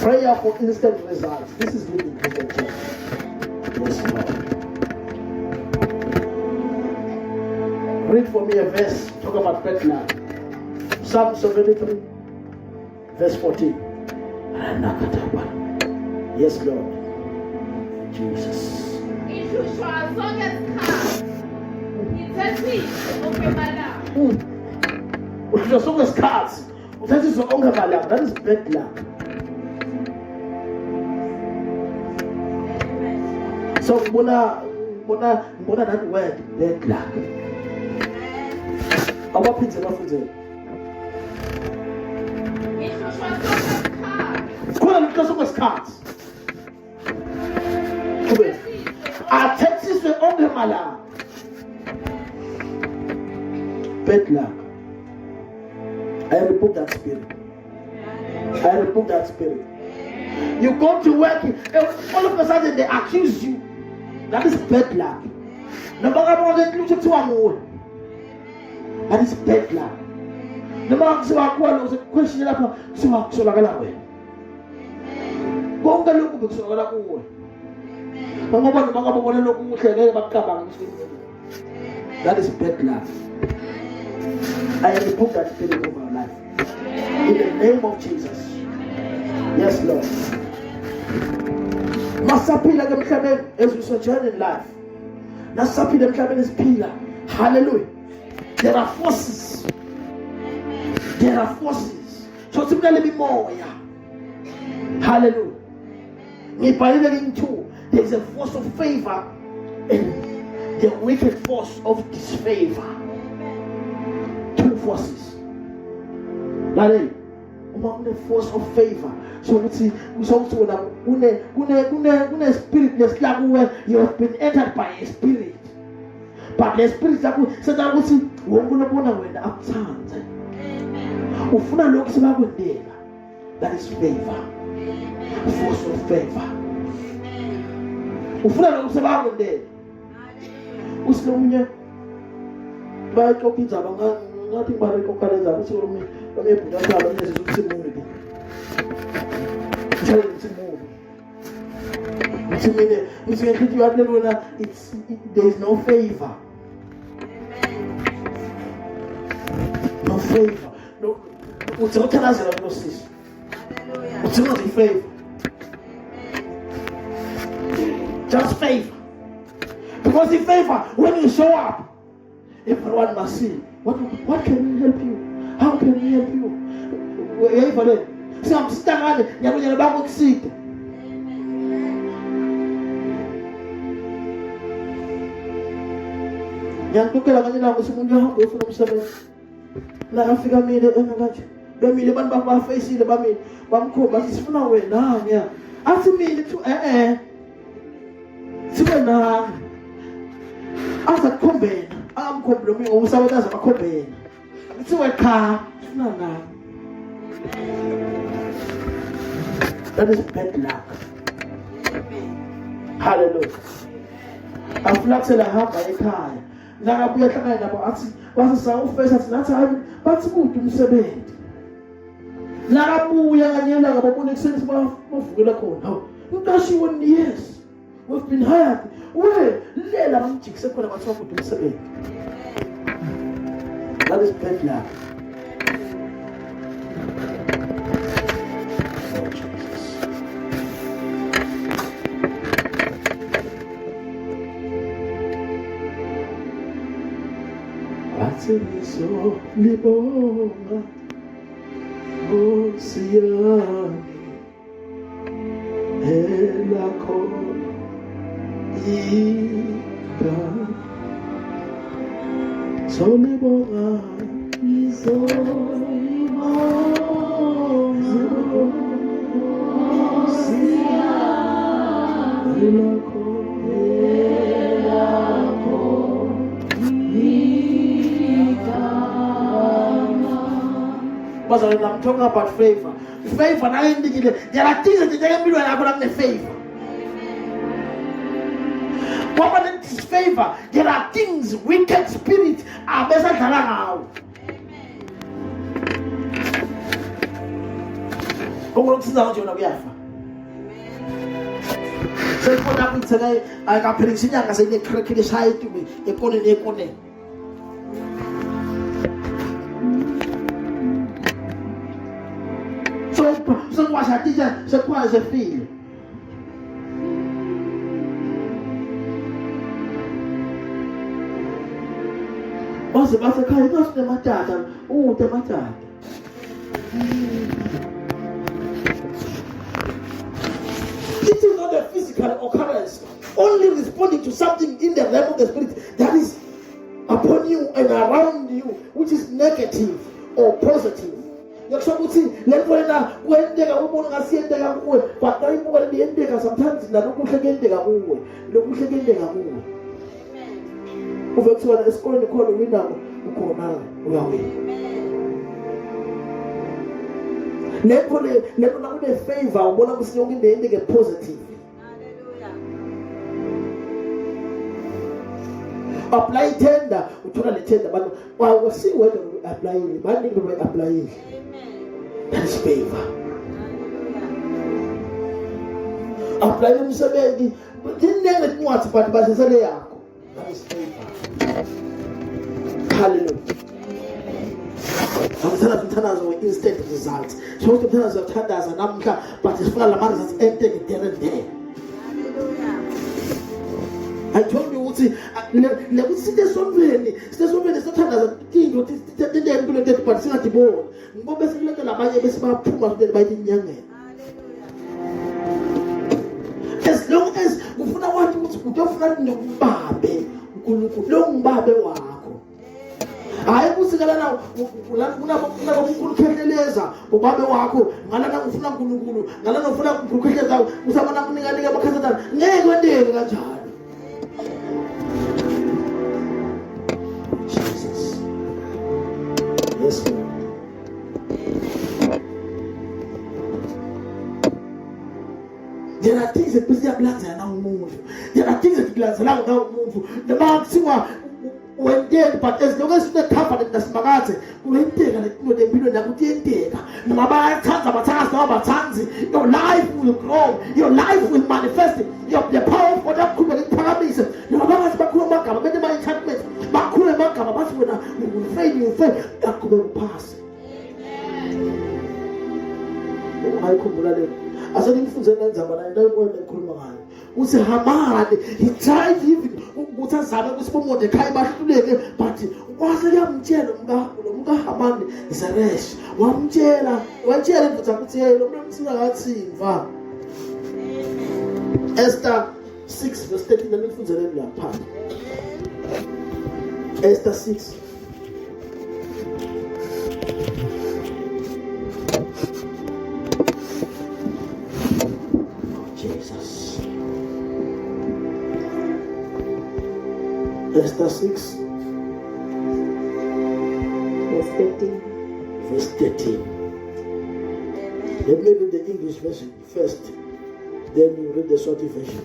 Prayer for instant results. This is living Christian church. Yes, Lord. Read for me a verse. Talk about Bethlehem. Psalm 73, verse 14. Yes, Lord. Jesus. That is Bethlehem. So, Mona that word, Bethlehem. Our pizza, what is it? Because of the cards. Our Texas were on the Mala. Bethlehem. I rebuke that spirit. I rebuke that spirit. You go to work, all of a sudden they accuse you. That is Bethlehem. No matter what they look to one. That is Bethlehem. No matter what question about so like Go look at that is Bethlehem. I rebuke that spirit of our life. In the name of Jesus. Yes, Lord. Masapi like a cabin as we sojourn in life. Nasapi the cabin is pillar. Hallelujah. There are forces. There are forces. So it's going to be more. Yeah. Hallelujah. There is a force of favor and the wicked force of disfavor. Two forces. Like the force of favor. So we see also when spirit like where you have been entered by a spirit. But the spirit that said that we see when the upturns. That is favor. Force of favor. Ufuna nokusebanga ndele. Usilomunye bayaqokiza ngathi bari kokaleza usilomunye bamebhuda sala nje usimule ke. Njalo usimule. Usimule, usiyengithi uyahlelona there is no favor. No favor. No uthokozela kunosisi. Hallelujah. Uthokozela favor. Just favor. Because in favor, when you show up, everyone must see. What can we help you? How can we help you? See, I'm standing you're about to see. Young people are going to go from seven. Now I figure me the energy. Bami the man back face the bami. Bam ko but it's from away now. Yeah. After me the two Sibena asa kombe am kombe mi o sabe das kombe it's a car no that is bad luck. Hallelujah. I'm flaxing a half by a car na abuya kana na ba ati was sa o face at that time but good to sabe na abuya nganyela ga babone sense ba mafugela khona nkashi 1 years. We've been hired. That is Bethlehem. But I'm talking about favor. Favor, there are things that they can be about the favor. What is favor? There are things, wicked spirits are better than now. Okunokusiza nje wena kuyafa. Sekubona ukuthi ayikaphelisa inyanga seyine crack leshaya itume ekoneni. So washa tija sekwa zefile. Base khaya base matata, te matata. It is not a physical occurrence, only responding to something in the realm of the spirit that is upon you and around you, which is negative or positive. Sometimes favor positive. Apply tender, but we'll see whether we apply it. But we apply it. That is favor. Apply them seventy, but didn't never want but that is favor. Hallelujah. I'm telling you, instant results. So to tell us of tenders and amka, but it's full of matters that's empty there and there. I told you, see, let me see this one. This one is not as a king, but it's the but it's not the bone. But basically, like a body is about too much by the young man. As long as we want to go from the baby, long baby wako. I was going to kukeleza ubabe wako ngalana ufuna kulukulu ngalana ufuna kukeleza usabana kuninganika bakhaza ngeke ndeke kanjalo. Yes, Lord. There are things that people glance and now move. There are things that glance and now move. The man siwa when dead, but as long as the covenant that's magate, when take and no the billion that would take. No matter your life will grow, your life will manifest. The power for that could be parameters. No matter Bakumaka, many my enchantment, Bakumaka, but when we will fail, you fail, that could pass. I could as an infant, but I don't want to come was a Haman, he tried even what has happened with Mordecai, but was a young jello, Haman is a rash. One jailer, but I could say, Esther 6, verse 13, the infants are part. Esther 6. Esther 6, verse 13. Verse 13. Let me read the English version first, then you read the short version.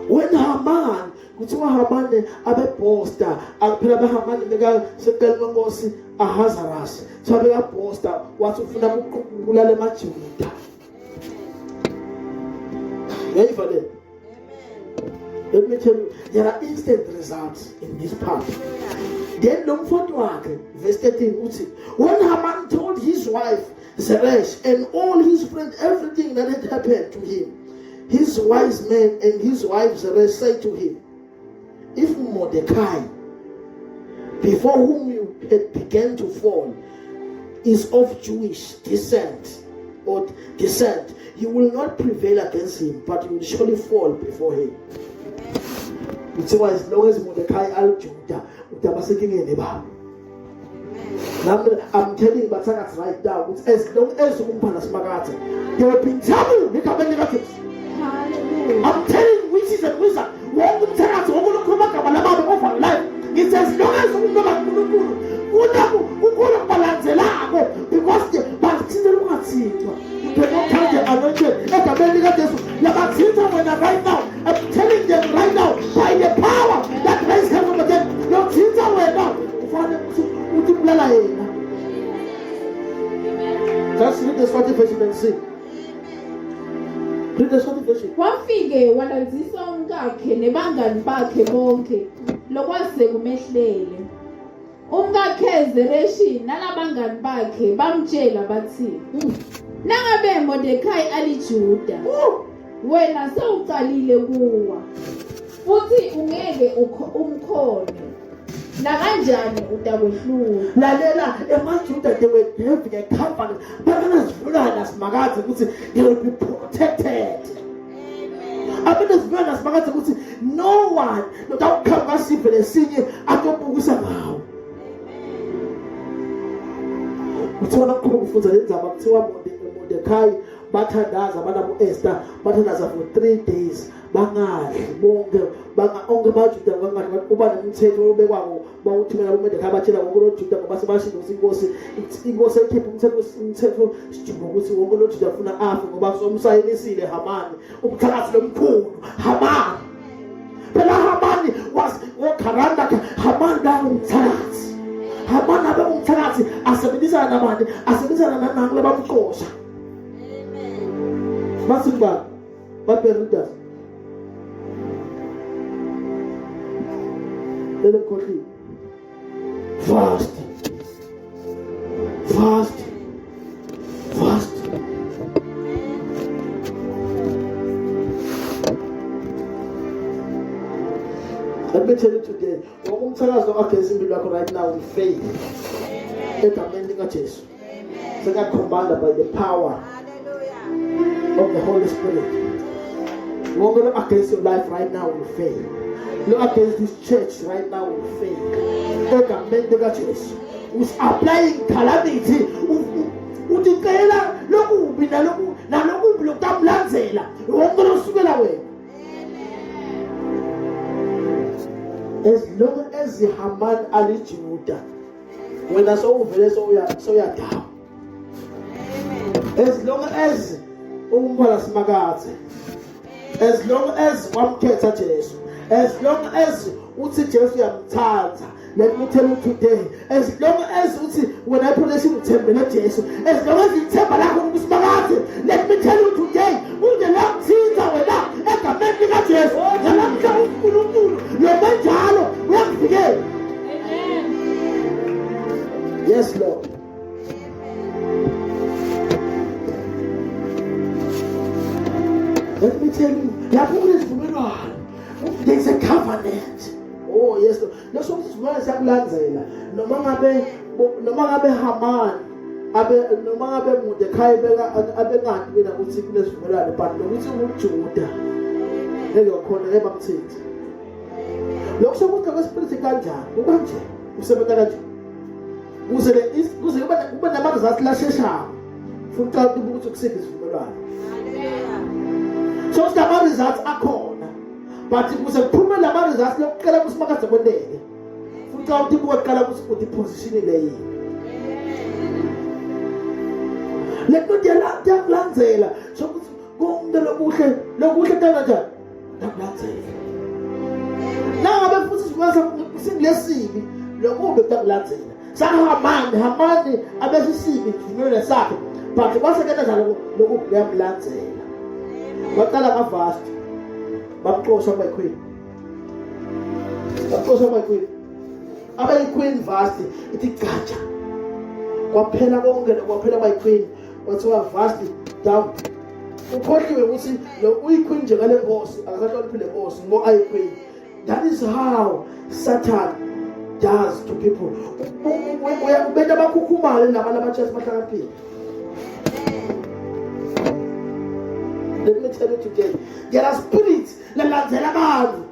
When Haman, Haman, Abe Poster, and Pela Haman, the girl, Second Mongosi, Ahazaras, so Abe Poster, what's of Fulale Machuta. Ready for them? Let me tell you, there are instant results in this part. Then don't forget, verse 13, when Haman told his wife, Zeresh, and all his friends, everything that had happened to him, his wise men and his wife Zeresh said to him, if Mordecai, before whom you had begun to fall, is of Jewish descent, you will not prevail against him, but you will surely fall before him. It's why as long as Mordecai al Judah, I'm telling you, but that's right now. As long as there have been trouble, negatives. I'm telling you, witches and wizards, it's as long as because the right now, I'm telling them right now, by the power that raised heaven from the dead, your sins are well done. Just read the Swati version and see. Read the Swati version. Wafike walazisa umkakhe nebangani bakhe bonke lokwase kumehlele. Umkakhe Zereshi nalabangani bakhe bamtshela bathi, nangabe Mordekhai aliJuda, wena sewuqalile kuwa, futhi ungeke umkhone. Nakanjani utakwehlula. Lalela emaJuda they were having a covenant. Bakanazivulana simakazi ukuthi they will be protected. Abenazivulana simakazi ukuthi no one notawukhamba kasiphe lesinye atobukisa ngawo. Uthola ukufunza lenzaba kuthiwa Mordekhai bathandaza abantu Esther bathandaza for 3 days bangadli bonke onke amaJuda ngangani kuba nomthetho obekwako bawuthumela kuMordekhai batshela wonke loJuda ngoba sebashindo inkosi ekhipha umthetho sidinga ukuthi wonke loJuda ufuna afe ngoba somsayinisile Hamani umthakathi lomkhulu Hamani phela Hamani was wokaranda Hamani umthakathi Hamani abe umthakathi asebenzisana nabani asebenzisana nanangu labamqosha. Masiba baperudas let them continue. Fast. Let me tell you today, right now with faith. So God commanded by the power of the Holy Spirit. We're going to look against your life right now with faith. Look against this church right now with faith. Look at the church who's applying calamity. Udikela loku bina loku na loku blokamlanzela. Wongolo sukela we. As long as the Haman aliJuda, when I saw uvele so ya down. As long as umbala simakazi, as long as wamkhetha Jesu, as long as uthi Jesu yamthatha, let me tell you today, as long as uthi when I promise you uthembele Jesu, as long as ithemba lakho kusimakazi, let me tell you today, ungelamthinta wena egameni lika Jesu, ngelamhla uNkulunkulu lobenjalo uyakuvikela. Amen. Yes, Lord. Let me tell you, there's a covenant. Oh yes, that's what is sakulanzela. Noma ngabe Haman, noma ngabe Mordekhai abengani wena ukuthi kunesivumelwano but nokuthi uJuda ngeke khona ebamthithi. Lokho sokuthi kwespirit kanjani? Ukanje usebenza kanjani? Kuze kube namazathi lasheshayo. Futhi ukuthi kusiphi isivumelwano. So the results are called, but it was a proven results. No, kala kusimakaza kwendele. Futhi awuthi buka kala kusibuthi position leyi. Letho diyalandzela. So konke lokuhle kanjani? Yakulandzela. Ngabe futhi sikwasa singilesibi lokube kulandzela. Hamani abesisibi ngivele sakhe. But kwasekena njalo lokube yakulandzela. Baqala ngavast bamxosha kwayiqueen abayiqueen vast ithi gaja kwaphela konke kwaphela kwayiqueen wathiwa vast down ukhohliwe ukuthi lo uyiqueen nje ngale nkosi akasahloniphile nkosi ngo ayiqueen. That is how Satan does to people. Ubenda bakhukhumale nabantu abachasi bahlakaniphile. Let me tell you today, there are spirits that lanzela abantu.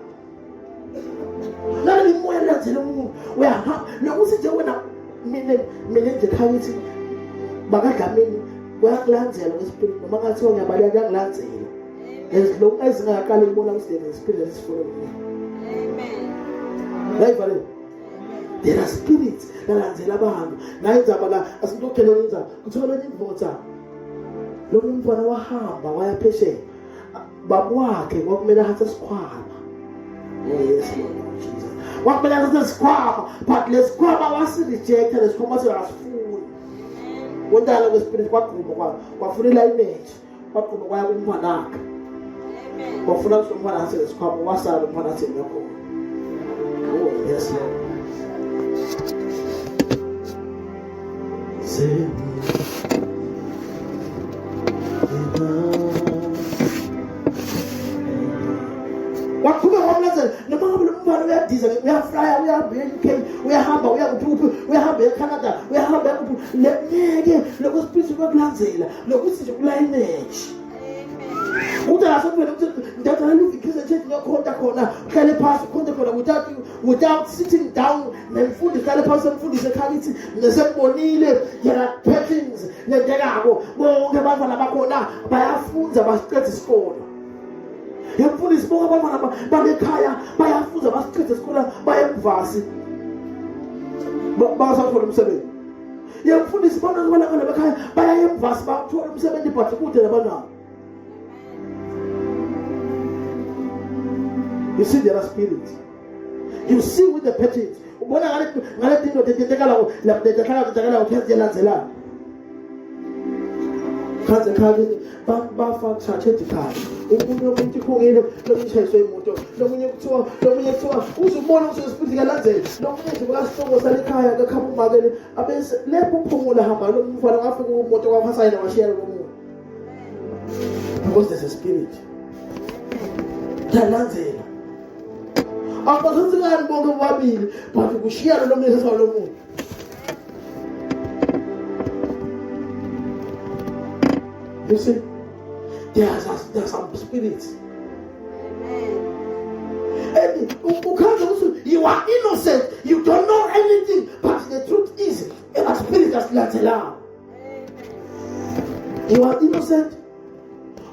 Nalo imoya lanzela umuntu. Nokuthi nje wena mina nje khayithi bakagameni kuyakulanzela kwespirit noma ngathiwa ngiyabaleka kuyakulanzela. As long as ngaqala ukubona ukuthi the spirit is following me. Amen. Right, Vale? There are spirits that lanzela abantu. Nayinzaba la asintokhelela inzaba. Kuthola indvodza. Lo mntwana wahamba waya phesheya babwakhe kwakumele hatha sikhwama. Oh yes Lord Jesus. Kwakumele hatha sikhwama but lesikhwama wasi reject lesikhwama siyasifuna. Wondala kwespirit kwagquma kwafunela image kwagquma kwaya kumntwana wakhe kwafuna ukuthi umntwana ase lesikhwama wasala umntwana athi ngakho oh yes Lord say wakuba wamlazela noma ngabe umntwana uyadiza uyafrya uyahamba eUK uyahamba uyahamba eCanada uyahamba kuphi ngeke lokho spirit kwekulandzela lokuthi nje kula image udala sokuphela ukuthi ndatha livikhize church ngiyokhonta khona uhlale phansi ukhonte khona without sitting down nemfundo ihlale phansi emfundise ekhalithi nesembonile yena patterns lendekako bonke abantwana bakhona bayafunza basiqedza isikole yemfundisi bonke abantwana babekhaya bayafunza basiqedza isikole bayemvasi basathola umsebenzi yemfundisi bona bekhaya bayayemvasi bathola umsebenzi but kude labantwana. You see their spirit. You see with the patterns. Ubona ngale tinto tetekala la tetekala uthezelandzela. Khanze khali bafa church ekhaya. Umuntu khongile lokushayiswa imoto. Lomunye kuthiwa uzubona ukuthi spirit kalandzela. Lomunye nje bakaSongo sale ekhaya akakhamba umakele abese lepho uphumula hamba lo mfana ngafika umoto kwaphasayina washiya lo muntu. Because there's a spirit. Kalandzela. Abasizani bonke bobabili but kushiya lo muntu esalo muntu. You see, there's some spirits. And you are innocent, you don't know anything, but the truth is, a spirit has let alone. You are innocent.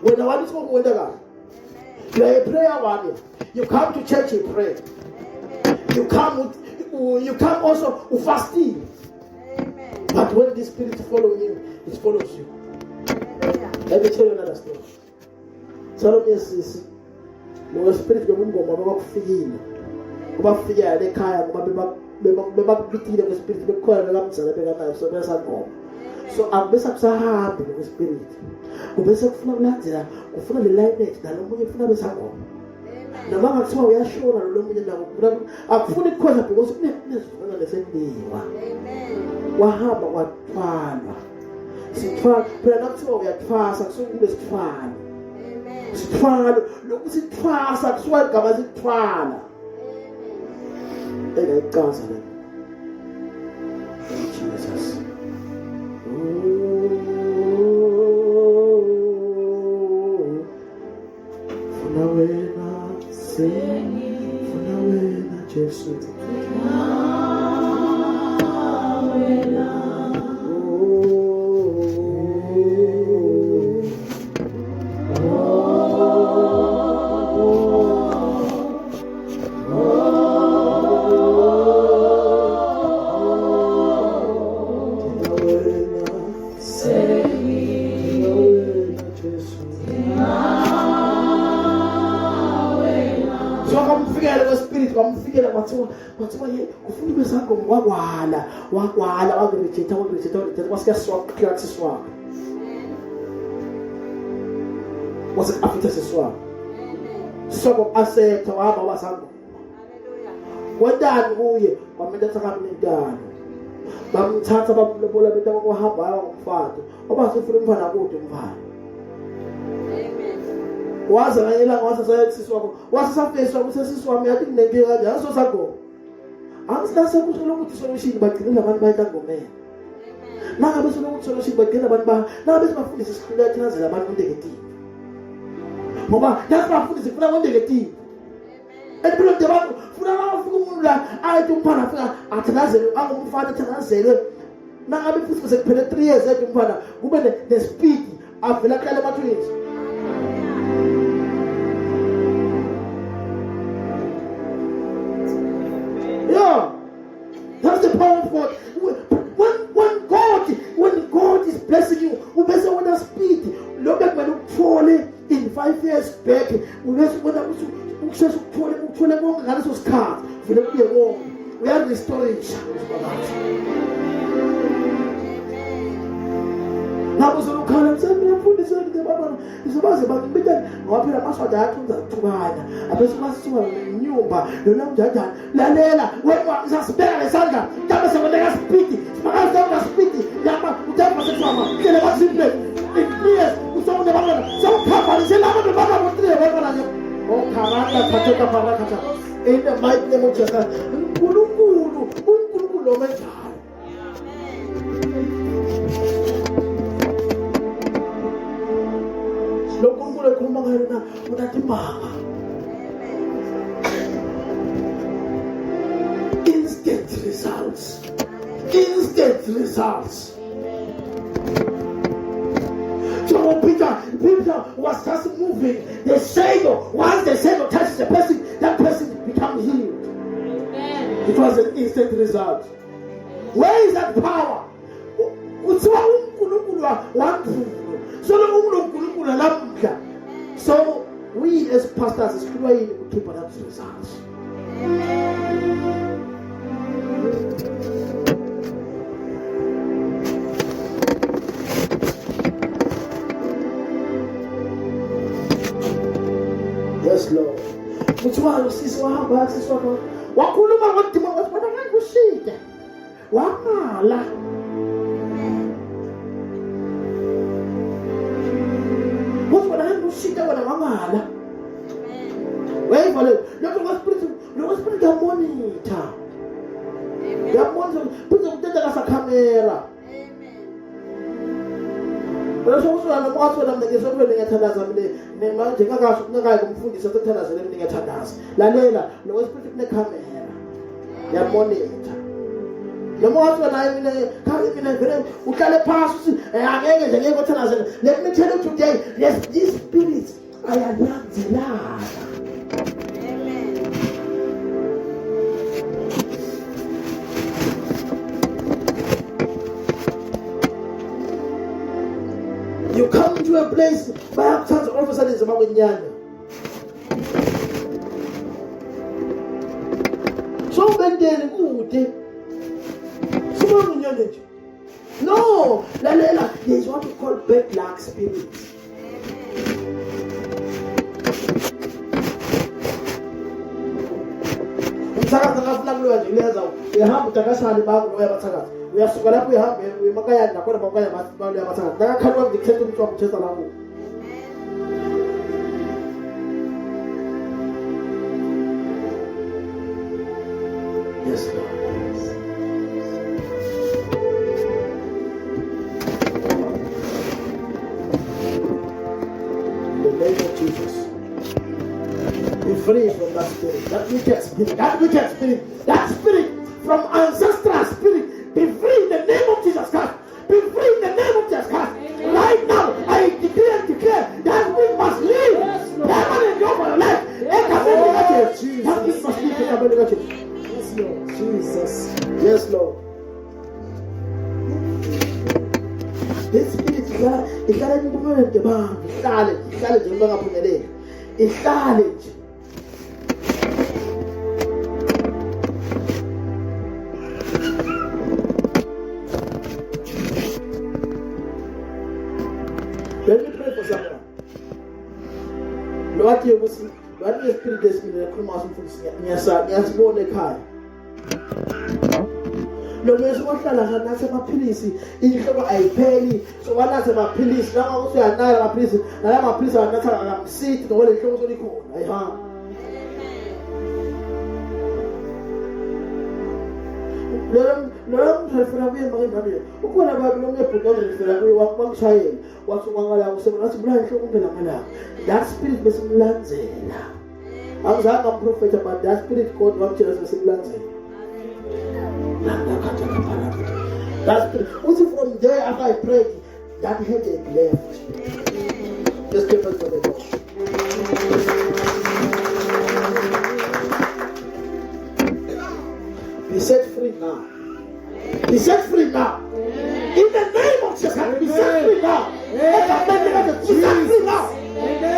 When the one is going to go, you are a prayer warrior. You come to church, you pray. You come also with fasting. But when the spirit follows you, it follows you. Let me tell you another story. Tell me this. The spirit of Mungu wabakufikile. Kubafikile ekhaya ngoba bebabithile the spirit bekhona ngamtsala bekanayo so besa ngoma. So abesa kusahamba the spirit. Kubese kufuna kulandzela, kufuna le light nalomunye kufuna besa ngoma. Noma ngathiwa uyashona lo munye nawo akufuni ukukhoza because kunezifana lesendiwa. Amen. Wahamba kwathwala. Sithwala phela nakuthiwa uyathwasa kusuke sithwala. Amen. Sithwala lokhu sithwasa kusuka igama sithwala. Amen. Eyiqhaza le. Jesus. Funa wena funa wena Jesu. What's ye kufuna besakho ngwakwala wakurejecta kwasikaswaka siswaka wase after siswaka siswaka aseta waba wasango wadani kuye kwamenda tsakamintana bamthatha babola betaka kwahamba ngomfato obasifuna umfana kude umfana waza ngayela wasasaya siswako wasasafeswa kusesiswami yathi kunenkinga kanje asosago angisase kusho ukuthi solution bagcina abantu bayitangomela nangabe sokuthi solution bagcina abantu nangabe sibafundisa isikhulu yathazela abantu negative ngoba dasibafundisa kufuna abantu negative empilo debantu funa bafika umuntu la ayithi umfana afika athazele angumfana athazele nangabe futhi sekuphele 3 years ayithi umfana kube the speed avela kale mathwini. That's the power of God. When God is blessing you, we best want to speed. Look at when you fall in 5 years back. We best want we are restoring. Labo uzolukhala msebenzi uyafundisa ukuthi baba izobaze bakubita ngoba phela amaswada ayathunza ukuthukana. Abese masuka nenyumba lona njajana. Lalela wena isasibeka lesandla. Kabe sekwendeka speed. Makaza speed. Yama uthatha sesama. Kele basimple. Yes, usawune baba. Sawukhamba nje labo baba botre baba nje. Oh karanga khateka parakata. In the mighty name of Jesus. Unkulunkulu lo menjalo. Lokunkulu ekhuluma ngayo na unatimanga. Instant results. Instant results. So Peter was just moving. The shadow, once the shadow touches the person, that person becomes healed. Amen. It was an instant result. Where is that power? So we as pastors is trying to keep on those results. Yes, Lord. Mutwalo sisi wahamba sisi wako. Wakhuluma ngodima wasibona ngakushida. Wamala. Wasibona ngakushida wena wamala. Wewe vale, lokho spirit ya monitor. Ya monitor, puza kutenda kasa kamera. Bese usana mwaso la mngezo kwele ngathandaza mina manje ngakasho kunakayi kumfundisa sekuthandaza lemini ngathandaza lalela lo spirit kune camera ya monitor lo mwaso la mina vele uhlale phansi angeke nje ngeke uthandaza. Let me tell you today, yes, these spirits ayalanzelana. You come to a place by chance all of a sudden it's about nyanya. So bendele kude. Sibona nyanya nje. No, lalela, there is what we call bad luck spirits. Umsakaza ngafuna kuloya nje uyaza uyahamba utakashali bakho uyabathakaza. Uyasuka lapho uyahamba emakaya nakhona bakaya abantu yabathakaza. Nakakhalwa ngikhetha ukuthi wamthesa lapho. Yes, Lord. In the name of Jesus. Be free from that spirit, that wicked spirit, that spirit from ancestral spirit. Be free in the name of Jesus Christ. Be free in the name of Jesus Christ. Amen. Right now, I declare that spirit must leave. That man in your life. That spirit must leave. Yes, Lord. Jesus. Yes, Lord. This spirit is not even going to be challenge. It's challenge. Let me pray for someone. Lord, you will see. Lord, you spirit this minute. Come on, nyasibone ekhaya. Lo mese wahlala nganathe amaphilisi inhloko ayipheli so wanathe amaphilisi noma usuyanayo amaphilisi nala amaphilisi wanatha akamsithi ngoba le nhloko solikhona ayihamba. Lo mthefuna kuye makendane ukhona babi lo ngebhuti ozifela kuye wamshayela wathi ungangala usebenza ngathi bula inhloko kuphela ngalapha. That spirit besimlandzela angizange amprofeta but that spirit God wamtshela besimlandzela. That's from there after I prayed, that headache left. Just keep it for the Lord. Be set free now. Be set free now. In the name of Jesus, be set free now. Be set free now.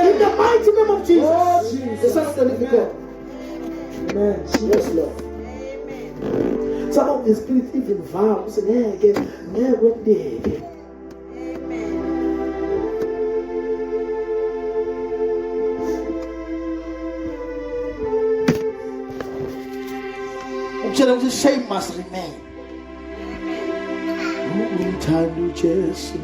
In the mighty name of Jesus. The Son of the living God. Amen. Yes, Lord. Some of the spirits even vows and never did. Umtshela ukuthi shame must remain. Umthanda uJesu.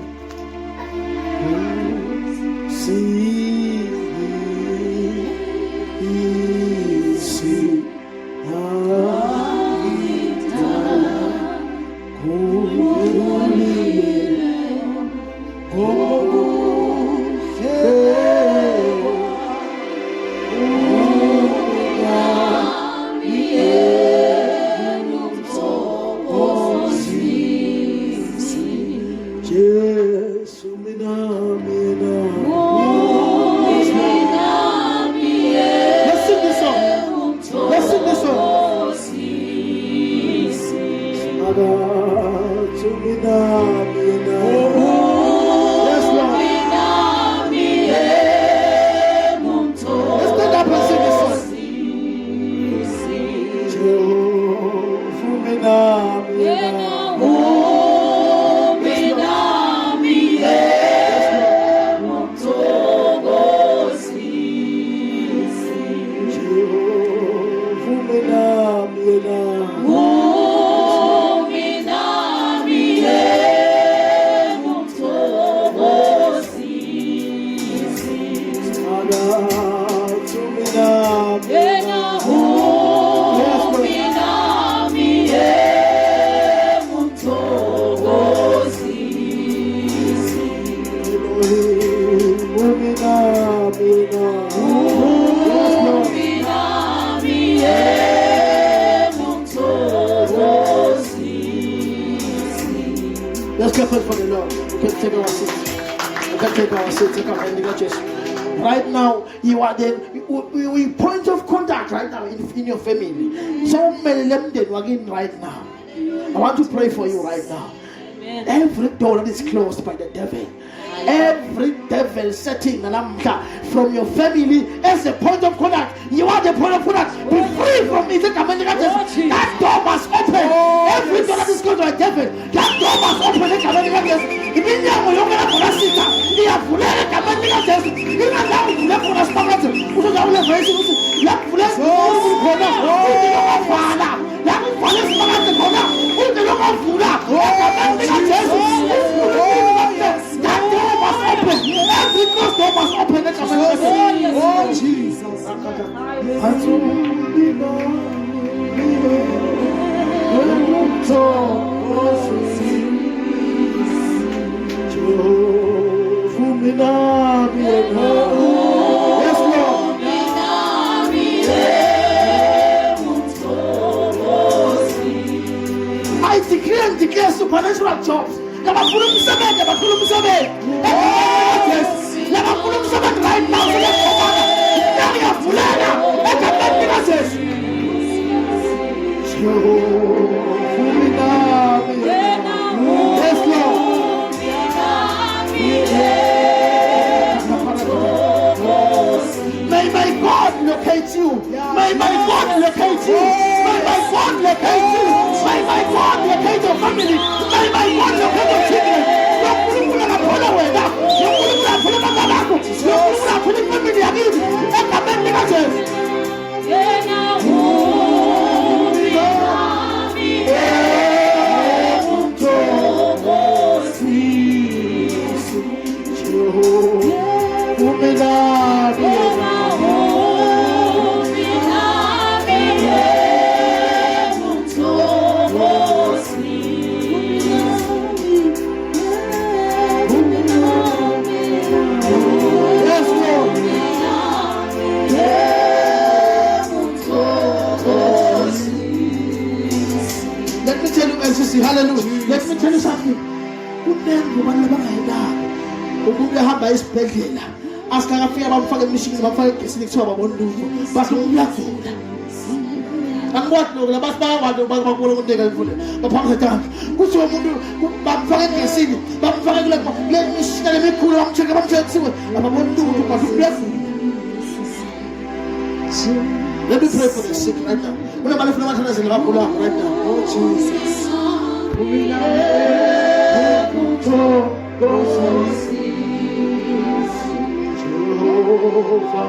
Let's clap for the Lord. We can take our seats. We can take our seats. Right now, you are the point of contact right now in your family. So many of them again right now. I want to pray for you right now. Amen. Every door that is closed by the devil, every devil setting an anchor from your family as a point of contact, you are the point of contact. Be free from it. That door must open. Every door that is closed by the devil, that door must open. Oh, Jesus. Yes, Lord. I decree and declare supernatural jobs. Right now, may my God locate you. May my God locate you. May my God locate you. May my God locate your family. May my God locate your children. Hallelujah. Let me tell you something. Uhamba esibhedlela asikafika bamfake emishini bamfake egesini kuthiwa babonduzo base uyagula angikwathi lokho labathi bayakwazi bakubona ukunteka imfundo baphamisa tanga kuthi umuntu bamfake egesini bamfake kule mishini lemikhulu bamcheke bamcheke kuthiwe ababonduzo base uyagula. Let me pray for the sick right now. When I'm right now. Oh Jesus. Jehovah,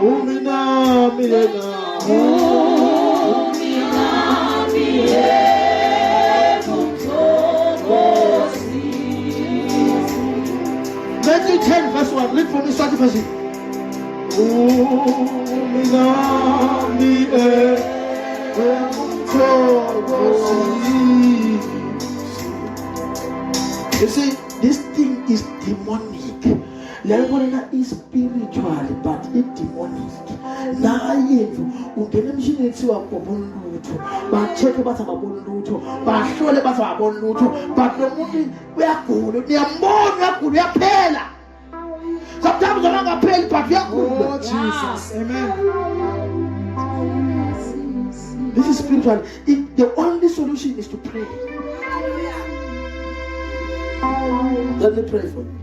Matthew 10 verse 1. Read for me, start the verse. You see, this thing is demonic. Learning is spiritual, but it's demonic. Now, you can imagine to a bonluto, but check about a bonluto, but surely about a bonluto, but the movie we are good, they are more good, we are pale. Sometimes I'm not pale, but we are good. Jesus, amen. This is spiritual. The only solution is to pray. Let me pray for you.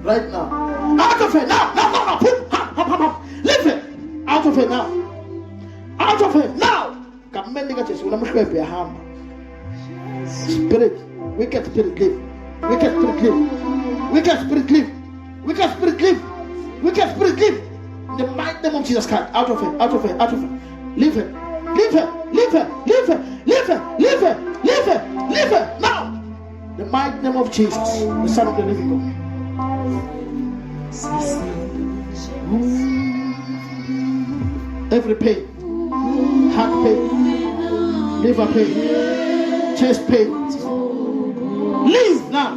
Right now. Out of it now. No. Leave it. Out of it now. Out of it now. Spirit. Wicked spirit live. Wicked spirit live. Wicked spirit live. Wicked spirit live. Wicked spirit live. In the mighty name of Jesus Christ. Out of it. Out of it. Out of it. Leave it. Leave it. Leave it. Leave it. Leave it. Leave it. Leave it. Leave it. Now. The mighty name of Jesus, the Son of the living God. Every pain, heart pain, liver pain, chest pain, leave now.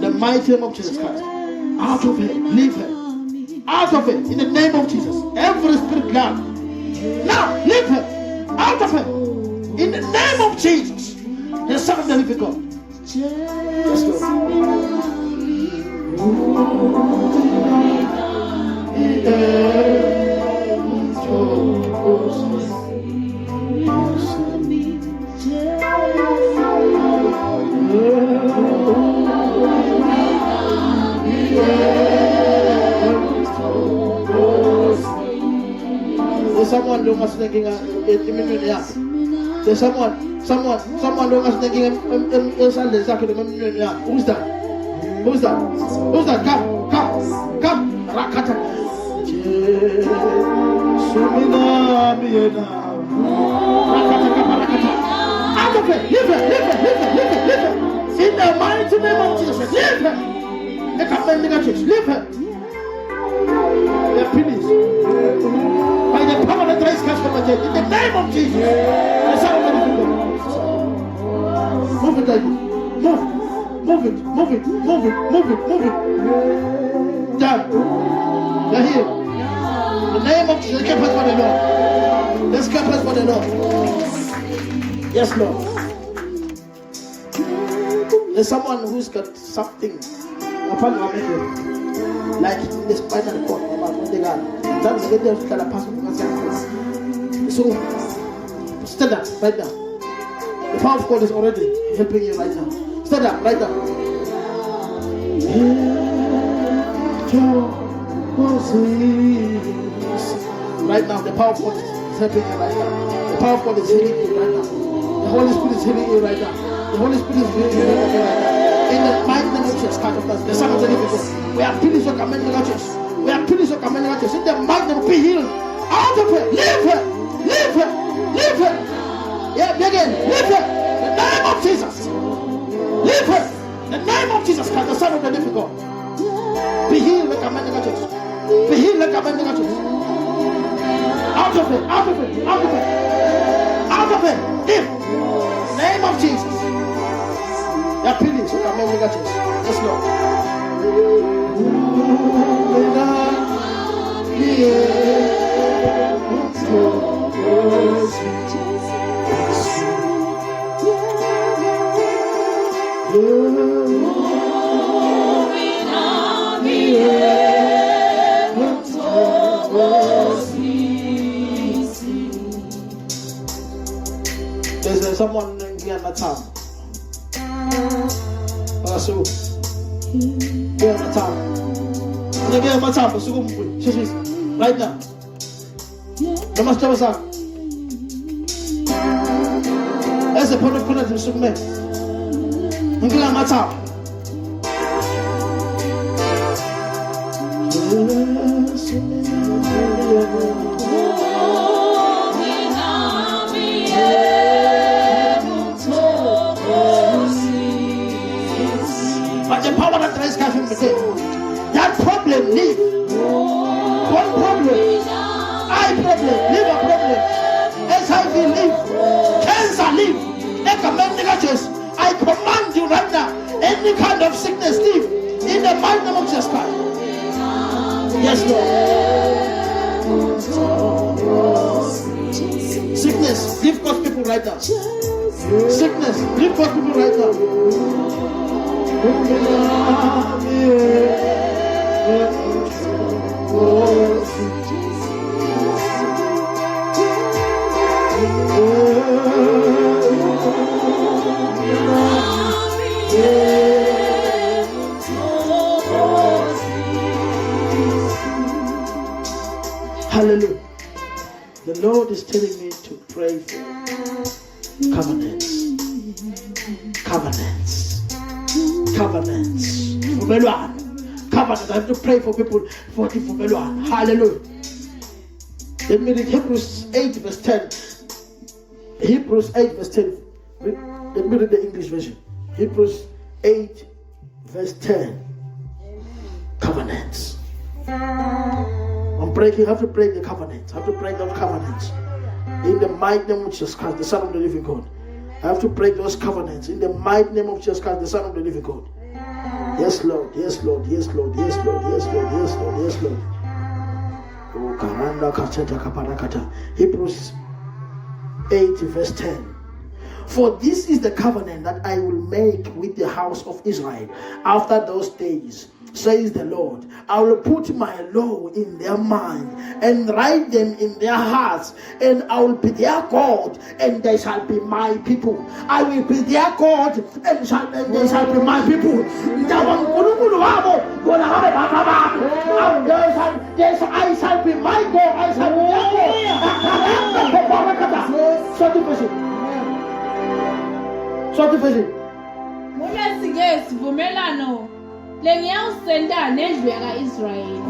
The mighty name of Jesus Christ. Out of it. Leave it. Out of it. In the name of Jesus. Every spirit now. Now, leave it. Out of it. In the name of Jesus, the Son of the living God. Let's go. There's someone who was thinking there's someone who was thinking who's that? Who's that? Who's that? Come. Rakata. Out of it. Leave it. In the mighty name of Jesus. Leave it. Leave it. They're finished. By the power that raised Christ from the dead. In the name of Jesus. The Son of the living God. Move it, David. Move it. Down. They're here. In the name of Jesus. Let's get past for the Lord. Let's get past for the Lord. Yes, Lord. There's someone who's got something upon your memory. Like in the spinal cord. That's the way that so stand up right now. The power of God is already helping you right now. Stand up right now. Right now, the power of God is helping you right now. The power of God is healing you right now. The Holy Spirit is healing you right now. The Holy Spirit is healing you right now. In the mighty name of Jesus Christ, the Son of the living God, we are finished with commanding righteous. We are finished with commanding righteous. In the mighty name, be healed. Out of it. Leave it. Yeah, begin. Leave it. The name of Jesus. Leave it. The name of Jesus Christ, the Son of the living God. Be healed with commanding righteous. Be healed with commanding righteous. Out of it. Leave. Name of Jesus. You are finished with commanding righteous. Yes, Lord. There's someone here in the town. So, here in the town. Right now. Namaste Wasa. As a point of contact with Superman. Ngila Mata. But the power that raised Christ from the dead, that problem leave. One problem, eye problem, liver problem, HIV leave, cancer leave. I command you right now, any kind of sickness leave in the mighty name of Jesus Christ. Yes, Lord. Sickness, leave God's people right now. Sickness, leave God's people right now. Hallelujah. The Lord is telling me to pray for covenants. Covenants. Covenants. Covenants. I have to pray for people for Fumeluan. Hallelujah. Let me read Hebrews 8 verse 10. Hebrews 8 verse 10. Let me read the English version. Hebrews 8 verse 10. Covenants. I'm breaking. I have to break the covenants. I have to break those covenants. In the mighty name of Jesus Christ, the Son of the living God. I have to break those covenants. In the mighty name of Jesus Christ, the Son of the living God. Yes, Lord. Yes, Lord. Yes, Lord. Yes, Lord. Yes, Lord. Yes, Lord. Yes, Lord. Hebrews 8 verse 10. For this is the covenant that I will make with the house of Israel after those days, says the Lord. I will put my law in their mind and write them in their hearts, and I will be their God, and they shall be my people. I will be their God, and they shall be my people. I shall be my God. I shall be their God. Short division. Mulesike sivumelano lengiyawusenda nezwe kaIsrayeli.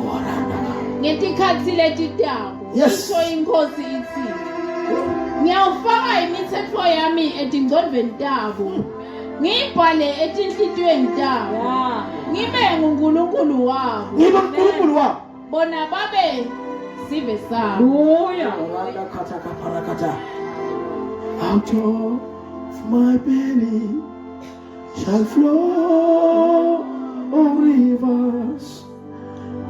Ngetikhathi letitako. Isho inkosi ithi. Ngiyawufaka imithetho yami etingcondweni tabo. Ngibhale etinhlitiyweni tabo. Ngibe nguNkulunkulu wabo. Bona babe sibe sabo. Out of my belly shall flow rivers,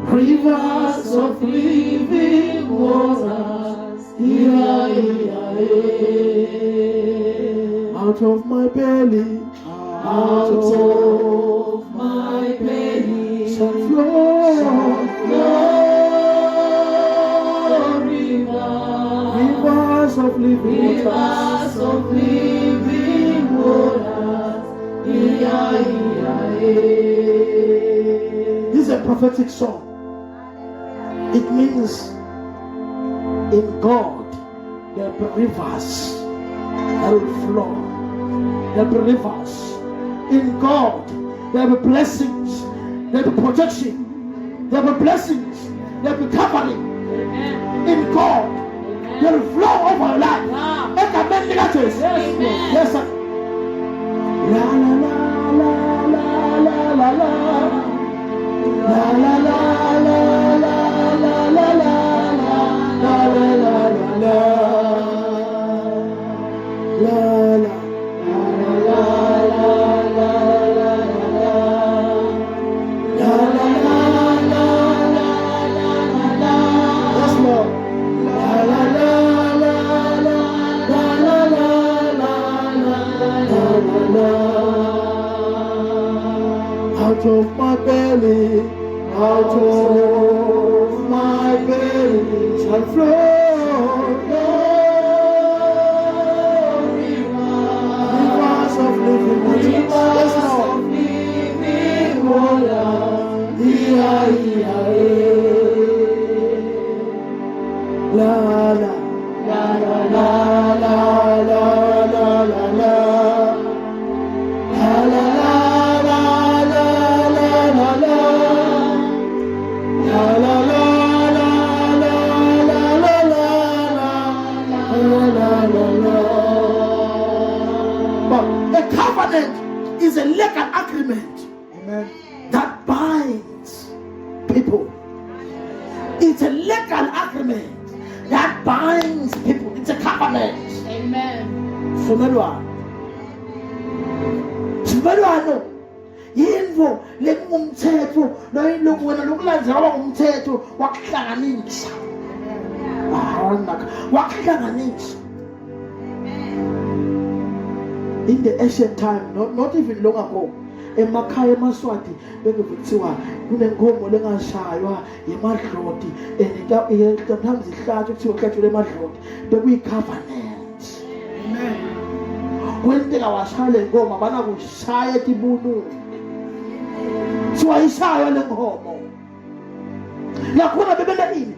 rivers of living waters. Out of my belly, out of my belly shall flow rivers of living waters. This is a prophetic song. It means in God there will be rivers that will flow. There will be rivers. In God there will be blessings. There will be protection. There will be blessings. There will be covering. In God there will flow over your life. Yes, sir. La la la la la la la la la la la la la la la out of my belly, out of my belly shall flow rivers of living waters. La la la la la la la la la la. La la la la But a covenant is a legal agreement. Amen. That binds people. It's a legal agreement that binds people. It's a covenant. Amen. Sivumelwano yinto lekungumthetho noyilungu wena lokulandzela kwangumthetho wakuhlanganisa. Wakuhlanganisa. In the ancient time, not even long ago, emakhaya emaswati bekuthiwa kunenkomo lengashaywa yemadloti and sometimes ihlatshwe kuthiwa kuhlatshwe lemadloti bekuyi-covenant. Amen. Kwenteka washaya le nkomo abanakushaya etibununu siwayishaywa le nkomo nakhona bebele ini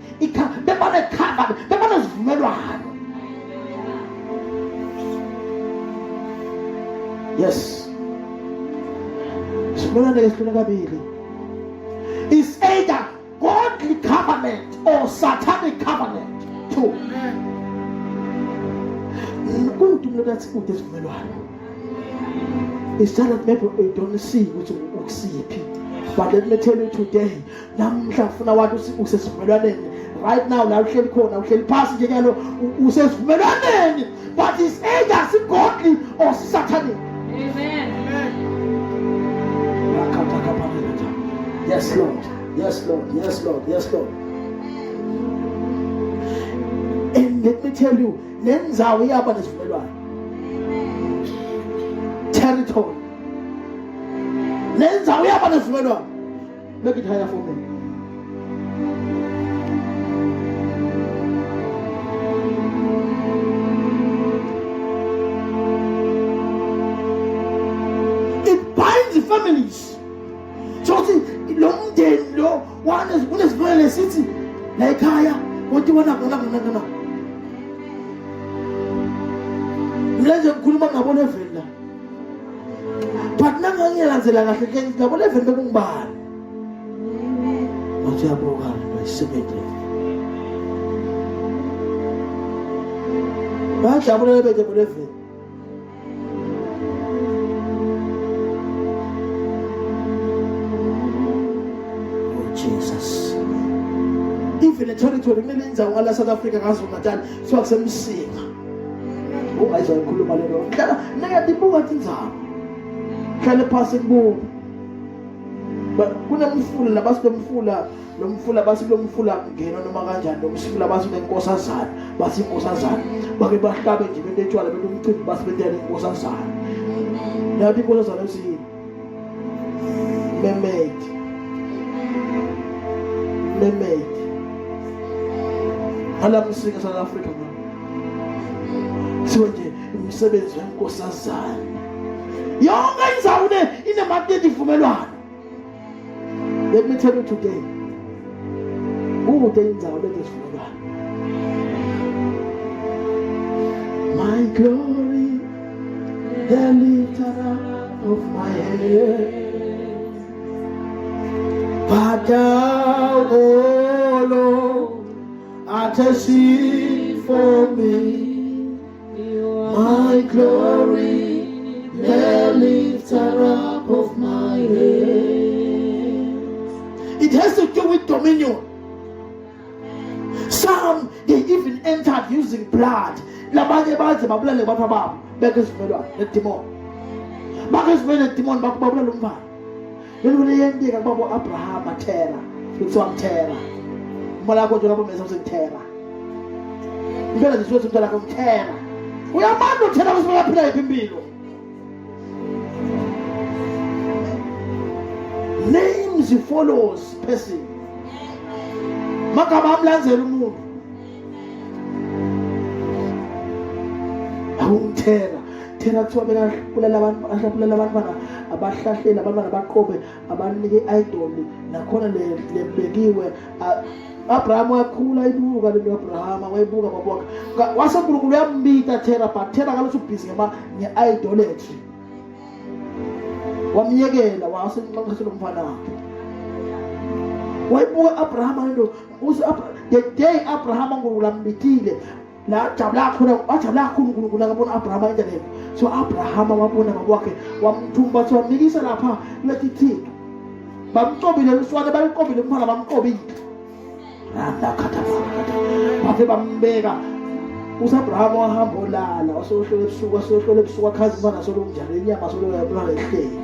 bebanekhava bebanezivumelwano. Yes. Sivumelwano esihlule kabili. It's either godly covenant or satanic covenant. Two. Good to know that's good isivumelwano. It's just that maybe you don't see which you see. But let me tell you today, namhla funa wathi usesivumelwaneni. Right now la uhleli khona uhleli phansi nje nyalo usesivumelwaneni, but it's either godly or satanic. Amen. Yes, Lord. Yes, Lord. Yes, Lord. Yes, Lord. And let me tell you, nenzawo iyaba nesivumelwano. Territory. Nenzawo iyaba nesivumelwano. Make it higher for me. It binds the families. So see, long day, no one is going to city like higher. What do you want to Mlenze mkhuluma ngabona evela. But nangangilandzela kahle ke ngabona evela bekungibani. Manje yabuka noyisebenze. Bajabule beke bona evela. Oh Jesus. Even the territory melinza wala South Africa kaZulu Natal so akusemsinga. Oh, I saw ngikhuluma lelo. Ngiyazibuka tindzaba. Hlale phasi kubo. Kunemfula labasilemfula, lo mfula basilomfula ngena noma kanjani, lo mfula basilenkosazana, basinkosazana. Bake bahlabe nje bento etshwala bento umcimbi basibethela inkosazana. Nathi inkosazana esini. Mermaid. Hala msika South Africa. So nje umsebenzi wenkosazana yonke indzawo inemaketi ivumelwano. Let me tell you today, kude indzawo lezivumelwano. My glory, the lifter up of my head, but thou, O Lord, art a seed for me. My glory, the lifter up of my head. It has to do with dominion. Some, they even entered using blood. Labanye bathi babulale bathu babo bekesivelwa nedemon. Bakesivelwa nedemon bakubabula lo mfana. Lelo leyendika babo Abraham athera. Kuthiwa mthera. Mola kodwa lapho mesa usithera. Impela zisuwe umntana komthera. Uyamanda uthela usibaphila impilo. Names follows person. Magama amlanzela umuntu. Awumthera. Thera kuthiwa bekabulela abantu, ahlabulela abantwana, abahlahlela abantwana baqobe, abanike idol nakhona lebekiwe. Abraham wakhula ibuka lo Abraham wayibuka babonke. WaseNkulunkulu uyambita Thera but Thera kaloku ubhizi nge-idolatry. Wamyekela wasenqaqisela umfana wakhe. Wayibuka Abraham into the day Abraham uNkulunkulu ambitile la jabula khona wajabula kakhulu uNkulunkulu akabona Abraham into leyo. So Abraham wabona babakhe wamthumba so wamnikisa lapha lethi thixo. Bamqobile uswane baliqobile umfana bamqobile. Randa khatha. Bathe bambeka. USabraham wahamba olala wasohlole ebusuku akhazi umfana solo kunjalo inyama solo yaplana ehleli.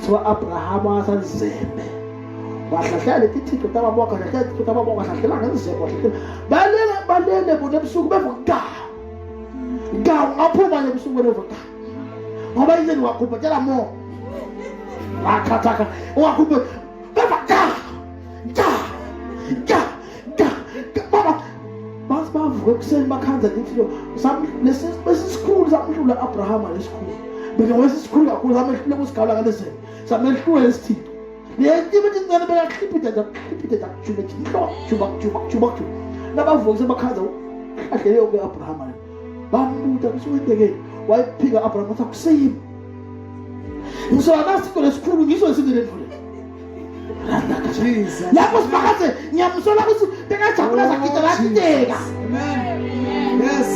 So Abraham wasazembe. Wahlahlela lethi thixo tababokha hlahlela thixo tababokha hlahlela ngezembe wahlahlela. Balele bona ebusuku bevuka. Ngaphuma lebusuku bevuka. Ngoba yini wakhupha tshela mo. Wakhathaka wakhupha bevuka. Baba basibavuka kuseni bakhanza lithi lesikhulu samhlula Abraham lesikhulu. Bese wesikhulu kakhulu samehlule kusigawula ngaleseni. Samehlule lesithixo. Leyithi ngane bekakhipita juba. Nabavuka sebakhanza ahlele ke Abraham. Bambuta kusuwendeke wayiphika Abraham wathi akuseyimi. Ngisona siko lesikhulu ngiso lesindele ndvule. Jesus. Lapho sibakathe ngiyamsola ukuthi bekajabula zakitha lathiteka. Amen. Yes.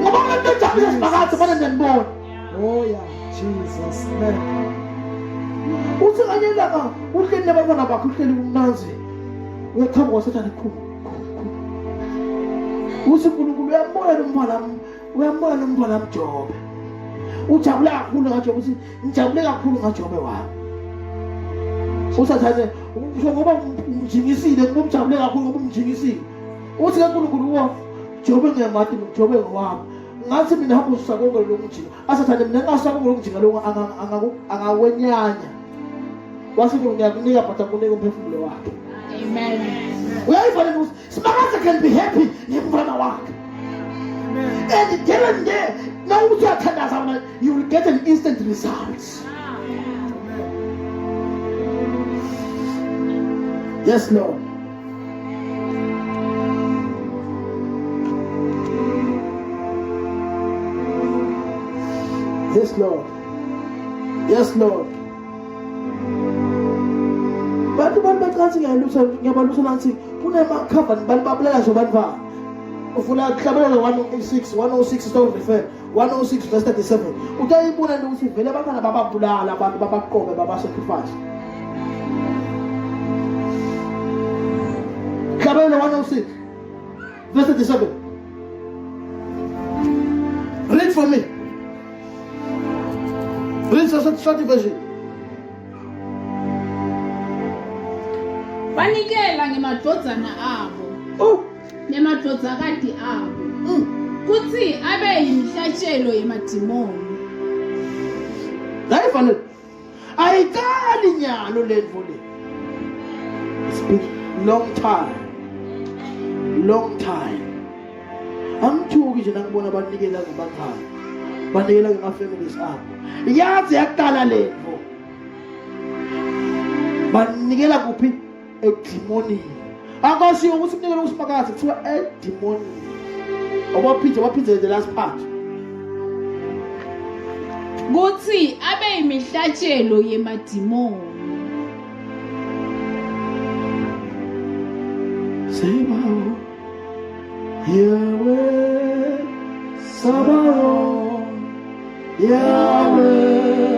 Ngoba umuntu ojabula sibakathe bana ndembona. Oh yeah, Jesus. Amen. Uthi kanye la uhleli nabantwana bakho uhleli kumnanzi. Uyathamba wasethi khulu. Uthi uNkulunkulu uyambona nomntwana mJobe. Ujabula kakhulu ngaJobe uthi ngijabule kakhulu ngaJobe wami. Usathathe ngoba umjingisile ngoba ujabule kakhulu ngoba umjingisile. Uthi kaNkulunkulu wo Jobe ngiyamathi noJobe ngowami. Ngathi mina hamba usakonke lokujinga. Asathathe mina ngasakonke lokujinga lo angawenyanya. Wasithi ngiyakunika phatha kunika umphefumulo wakhe. Amen. Uyayibona ukuthi Sibakathe can be happy ngemntwana wakhe. And there and there, now you will get an instant result. Yes, Lord. Yes, Lord. Yes, Lord. Bantu bacathi ngiyabalusa lanthi kunema cover balibablela nje bantu. Ufuna kuhlabelela 106 stone refer 106 verse 37 utayibona nje ukuthi vele abantwana bababulala abantu babaqobe babasacrifice. Kuhlabelela 106 verse 37. Read for me. Read the version. Banikela ngemadvodzana abo. Oh. Nemadvodzakati abo. Kuthi abe yimhlatshelo yemadimoni. Layifanele. Ayikali nyalo lendvo le. It's been long time. Angithuki nje ngibona banikela kubakhaya. Banikela ngama-families abo. Yazi yaqala lendvo. Banikela kuphi? Edimoni. Akasiyo ukuthi kunikela uSibakathe kuthiwa edimoni. Waphindze the last part. Kuthi abe yimihlatshelo yemadimoni. Sebawo Yahweh Sabaoth Yahweh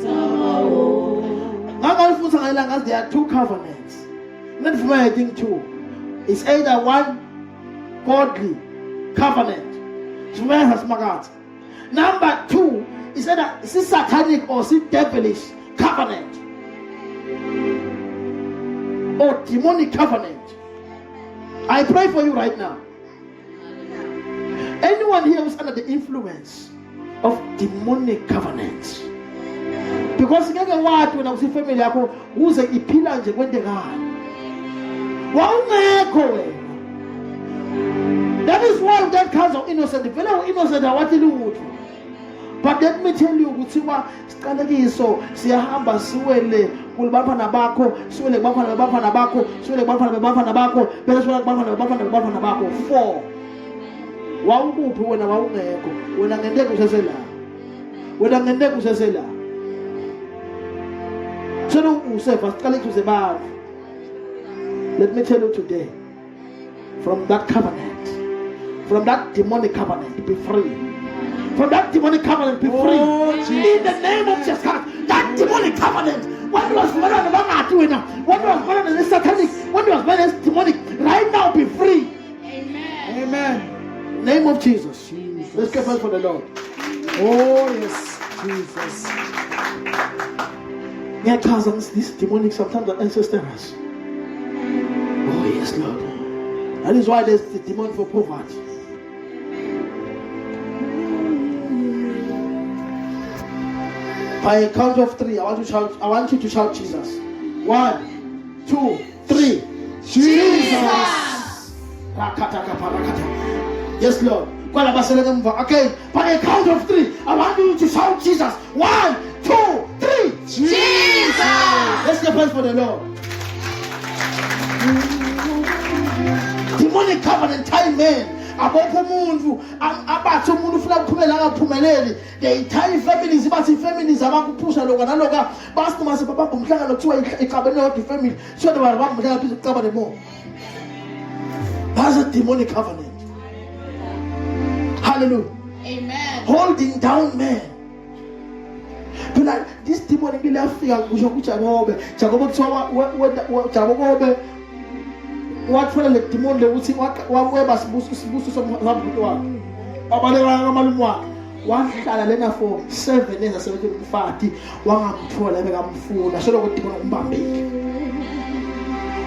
Sabaoth. Ngakalifuthi ngelanga there are two covenants. Not for I think two. It's either one godly covenant. Number two is either satanic or devilish covenant. Or demonic covenant. I pray for you right now. Anyone here who's under the influence of demonic covenants. Because ngeke wathi wena usifamily yakho uze iphila nje kwendekani. Wawungekho wena. That is why that kinds of innocent. Vele innocent awathi lutho. But let me tell you kuthiwa siqalekiso siyahamba siwele kulabafana bakho, siwele kubafana bakho, siwele kubafana bakho, bese siwele kubafana bakho. 4. Wawukuphi wena wawungekho. Wena ngenteke usesela. So usefa siqalekise usebantu. Let me tell you today, from that covenant, from that demonic covenant, be free. from that demonic covenant be free. Oh, In the name of Jesus Christ, that demonic covenant, when it was when it was satanic, when it was demonic, right now be free. Amen. Amen. Name of Jesus. Jesus. Let's get first for the Lord. Oh, yes. Jesus. Their cousins, these demonic, sometimes the ancestors. Oh, yes, Lord. That is why there's the demon for poverty. By a count of 3, I want you to shout Jesus. 1, 2, 3. Jesus. Yes, Lord. Okay, by a count of 3, I want you to shout Jesus. 1, 2, 3. Jesus. Let's get praise for the Lord. Demonic covenant time man. Abopho umuntu abathi umuntu ufuna ukuphumela angaphumeleli. The entire families bathi families abakuphusha lokho nalokho basi mase baba umhlangano kuthiwa iCabernet family. So they were bamhlanga phezulu kuCabernet more. That's a demonic covenant. Hallelujah. Amen. Holding down men. But this demonic will afika kusho kuJakobe. Jakobe kuthiwa Jakobe wathola le demon le uthi weba sibuso somabhuti wakhe. Babaleka ngamalume wakhe. Wahlala lena for 7 years asebenza umfati wangamthola bekamfuna solo ukuthi demon umbambile.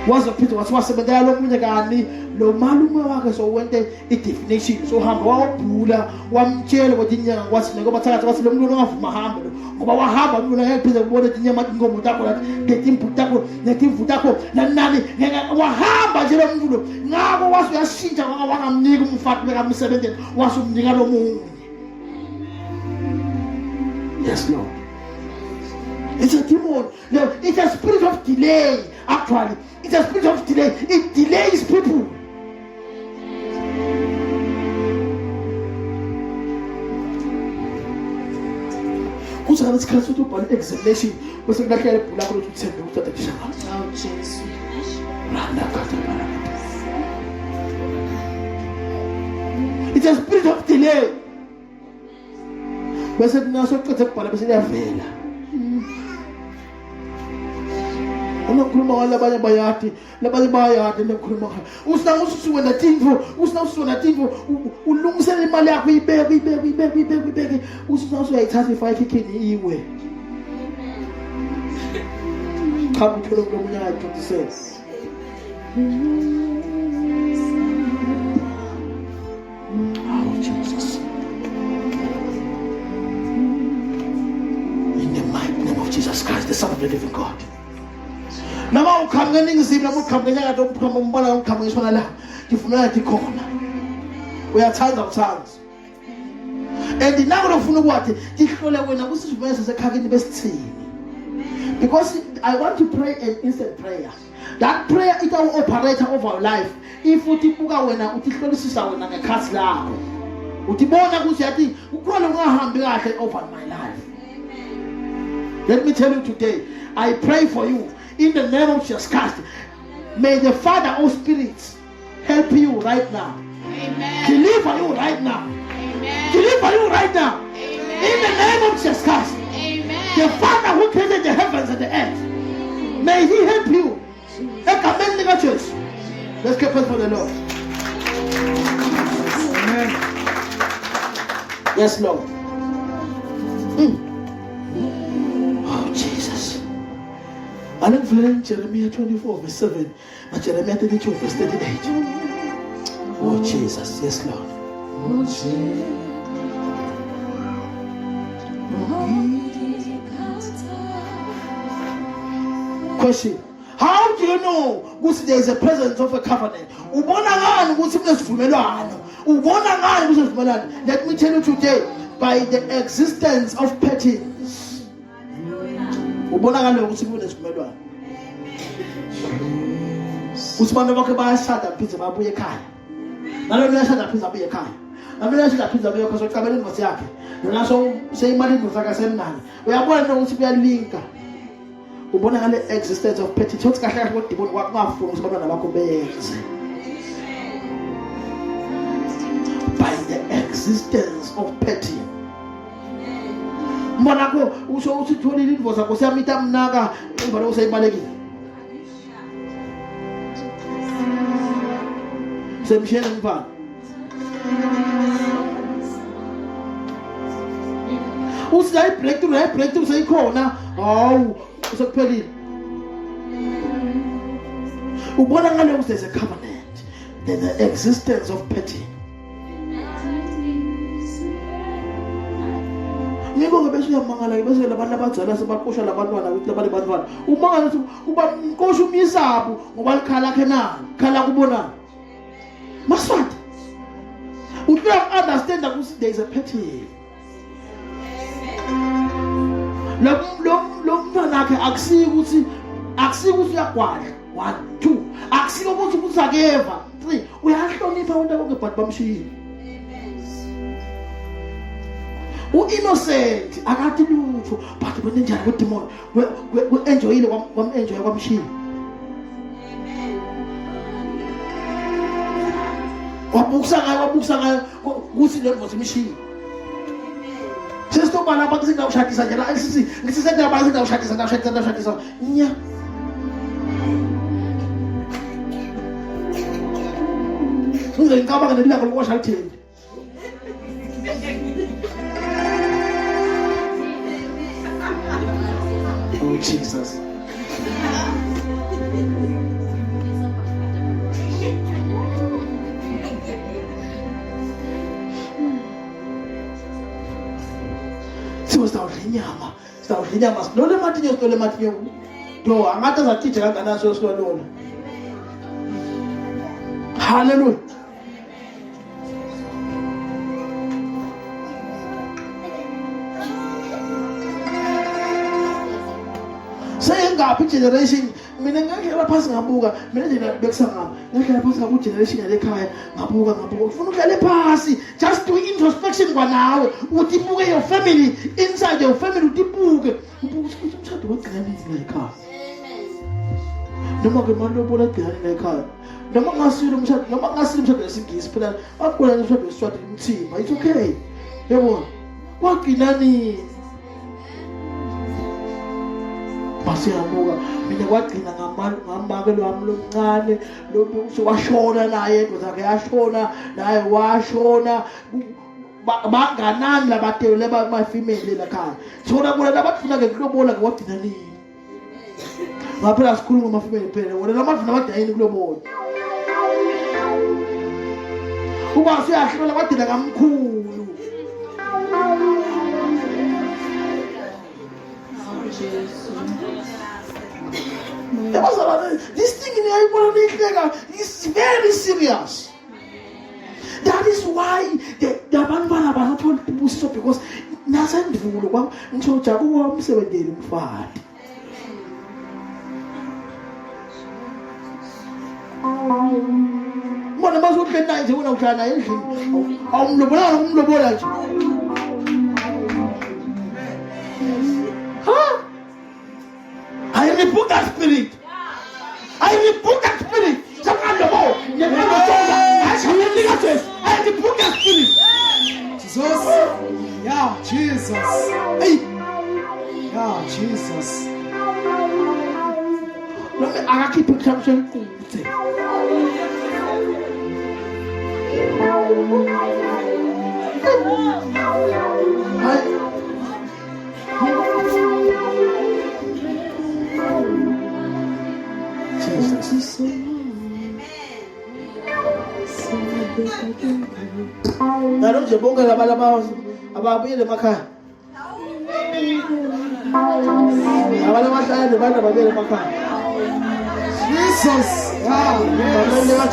Wazophinda wathi wasebenzela lo munye kani lo malume wakhe so wente i-definition so hamba wabhula wamtshela ukuthi inyanga kwathi ngoba thakathi wathi lo muntu ongavuma hambe lo ngoba wahamba lula ngeke kubona inyama inkomo takho la ngetimbu takho netimvu takho nanani ngeke wahamba nje lo muntu lo ngako wathi uyashintsha wangamnika umfati bekamsebenzela wathi umnika lo munye. Yes, Lord. It's a demon. No, it's a spirit of delay. Actually, it's a spirit of delay. It delays people. Who's going to cancel to an examination? Was it like a black to send you to the channel? Oh, Jesus. It's a spirit of delay. But it's not so good para be a vela. Unakhuluma labanye bayati nakhuluma usina ususuwe natimvo ulungisele imali yakho ibeke usina usuyayithatha ifake ikhini iwe cha uthola kulomunye akayithotisela. Oh Jesus, in the mighty name of Jesus Christ, the Son of the living God. Nama ukhamnge ningizimi nama ukhamnge nyakatho ukhamba umbala ukhamnge ngisona la ngifuna yathi khona uyathanda uthanda and nako lofuna ukwathi ihlole wena kusivumeza sekhakini besithini because I want to pray an instant prayer. That prayer it will operate over our life. If uthi buka wena uthi hlolisisa wena ngekhathi lakho uthi bona ukuthi yathi ukhona ungahambi kahle over my life. Let me tell you today, I pray for you. In the name of Jesus Christ, may the Father of spirits help you right now. Amen. Deliver you right now. Amen. Deliver you right now. Amen. In the name of Jesus Christ, Amen. the Father who created the heavens and the earth, may He help you. Let's get praise for the Lord. Amen. Yes, Lord. Oh, Jesus. I don't feel Jeremiah 24 verse 7, but Jeremiah 32 verse 38. Oh, Jesus. Yes, Lord. Oh, Jesus. Question. How do you know ukuthi there is a presence of a covenant? Ubona ngani ukuthi kunesivumelwano? Ubona ngani ukuthi kunesivumelwano? Let me tell you today, by the existence of patterns. Ubona ngani ukuthi kunesivumelwano? Uthi abantu bakhe bayashada phinze babuye ekhaya. Nalo uyashada phinze abuye ekhaya. Nalo uyashada phinze abuye ekhaya sokucabela ingosi yakhe. Nona so seyimali indozaka semnani. Uyabona ukuthi kuyalinka. Ubona ngale existence of petty thoughts kahle kahle kodwa ibona kwakungafuni ukuthi abantwana bakho beyenze. By the existence of petty Mbonako usho usitholile indvo zakho siyamita mnaka emva lokho seyibalekile. Semshene mfana. Usiyayi breakthrough seyikhona. Hawu sekuphelile. Ubona ngale there's a covenant. There's the existence of petting. Ngiko ke bese uyamangala ke bese labantu abadzala sebaqosha labantwana ukuthi labale bantwana umangala ukuthi uba inkosi umyisabu ngoba likhala lakhe na khala kubona maswati you understand that there is a petting. Lo mntwana akhe akusiki ukuthi uyagwala 1 2 akusiki ukuthi uzakeva 3 uyahlonipha wonke konke but bamshiyile. Innocent akathi lutho but kunenjani ku demon we enjoyile enjoy kwamshini. Wabukisa ngayo kuthi lo mvothi imshini. Sesito bana bakusinga ushadisa njalo ayisithi ngisisenda bakusinga ushadisa nya. Ngizengicabanga nelanga lokwasha lithini. Oh Jesus. Sitawudla inyama silole matinyo do angata zatithe kangana so silolona. Hallelujah. Ngaphi generation mina ngeke laphansi ngabuka mina nje bekusanga ngeke laphansi ngabu generation yale ekhaya ngabuka ufuna ukudlala phasi just do introspection kwanawe uthi buke your family inside your family utibuke umshado wagcina nini ekhaya noma ke manje bola gcina ekhaya noma ngasile umshado lesingisi phela akubona umshado wesiswati umthimba it's okay yebo wagcina nini basiyabuka mina kwagcina ngamakelo wami lomncane lo washona naye ndozake yashona naye washona banganani labatele bamafemeli lakhaya sona bona labafuna ke kulobola ke wagcina nini ngaphela sikhuluma ngomafemeli phela wona lamafuna badayini kulobola uba siyahlola badina kamkhulu. This thing is very serious. That is why the Banbana are not told people stop because nothing to do until Jaguar 75. What about what can I do? I rebuke that spirit. I rebuke that spirit. I rebuke that spirit. Jesus. Yeah, Jesus. Hey. Yeah, Jesus. I keep it something. Jesus. Nalo nje bonke labalaba ababuyele emakhaya. Abalamahlala nabantu ababuyele emakhaya. Jesus. Yeah.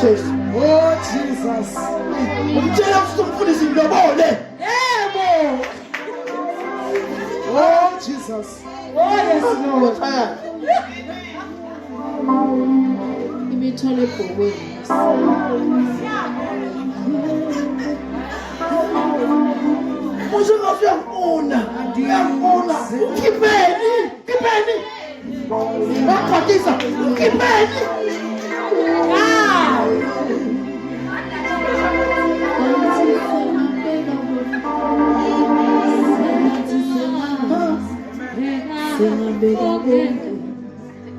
Yes. Oh Jesus. Umtshela ukuthi umfundisi ngilobole. Yebo. Oh Jesus. Oh yes Lord. Imithole ebhokweni. Musuka uyafuna. Kipeni. Bakhatisa. Kipeni.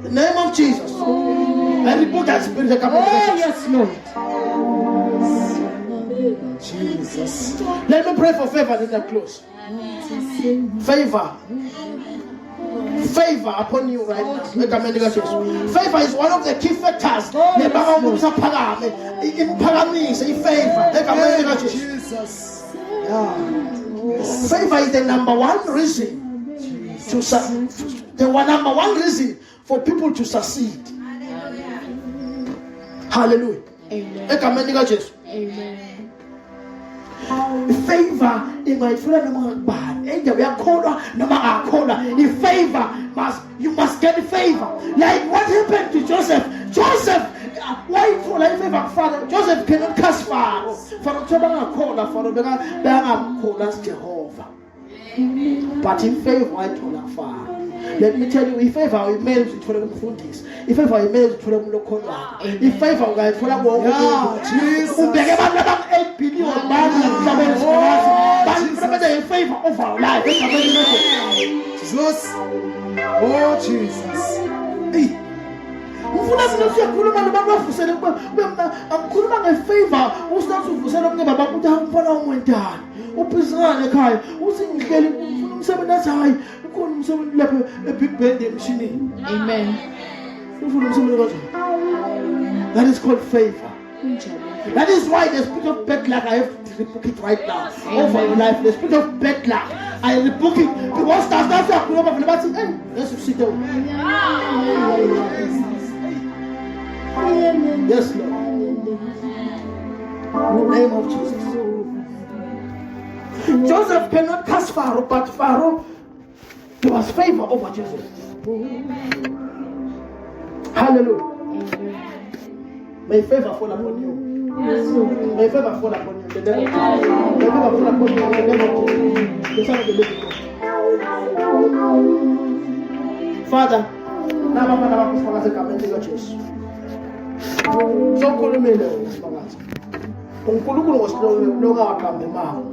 The name of Jesus. I rebuke that spirit that comes. Yes, Lord. Jesus. Let me pray for favor in the close. Favor. Favor upon you right now. Favor is one of the key factors. Jesus. Favor is the number one reason to number one reason for people to succeed. Hallelujah. Amen. Favor in my friend bad. You must get favor. Like what happened to Joseph? Why for like favor? Father Joseph cannot cast far. For Jehovah. But in favor, I told her far. Let me tell you, if favor we made to them fundis, if favor we made to them local, if favor we for them, Jesus, 8 billion but in favor of our life. Jesus. Oh, Jesus. Amen. That is called favor. That is why the spirit of bad luck, I have to rebuke it right now. Over your life, the spirit of bad luck, I rebuke it. Because that's what I'm going to say. Hey, let's sit down. Yes, Lord. In the name of Jesus. Joseph cannot cast Pharaoh, but Pharaoh, there was favor over Joseph. Hallelujah. May favor fall upon you. May favor fall upon you. The name of Jesus. May favor fall upon you. The name of Jesus. The Son of the living God. Father, now I'm going to come into your church. So cool me there. Unkulunkulu ngosilonga wakambe mawo.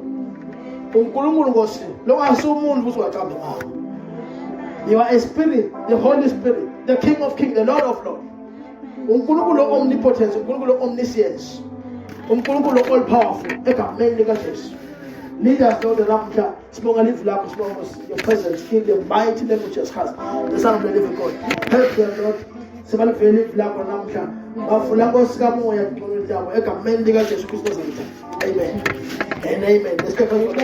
Unkulunkulu ngosilonga asumuntu ukuthi wakambe mawo. You are a spirit, the Holy Spirit, the King of Kings, the Lord of Lords. Unkulunkulu omnipotence, unkulunkulu omniscience. Unkulunkulu all powerful. Egameni lika Jesu. Lead us, Lord, namhla sibonga live lakho, sibonga your presence in the mighty name of Jesus Christ, the Son of the living God. Help them, Lord. Sibale live lakho namhla. Bafuna Nkosi kamoya ngcono yabo egameni lika Jesu Kristu. Amen. And amen. Let's take a look.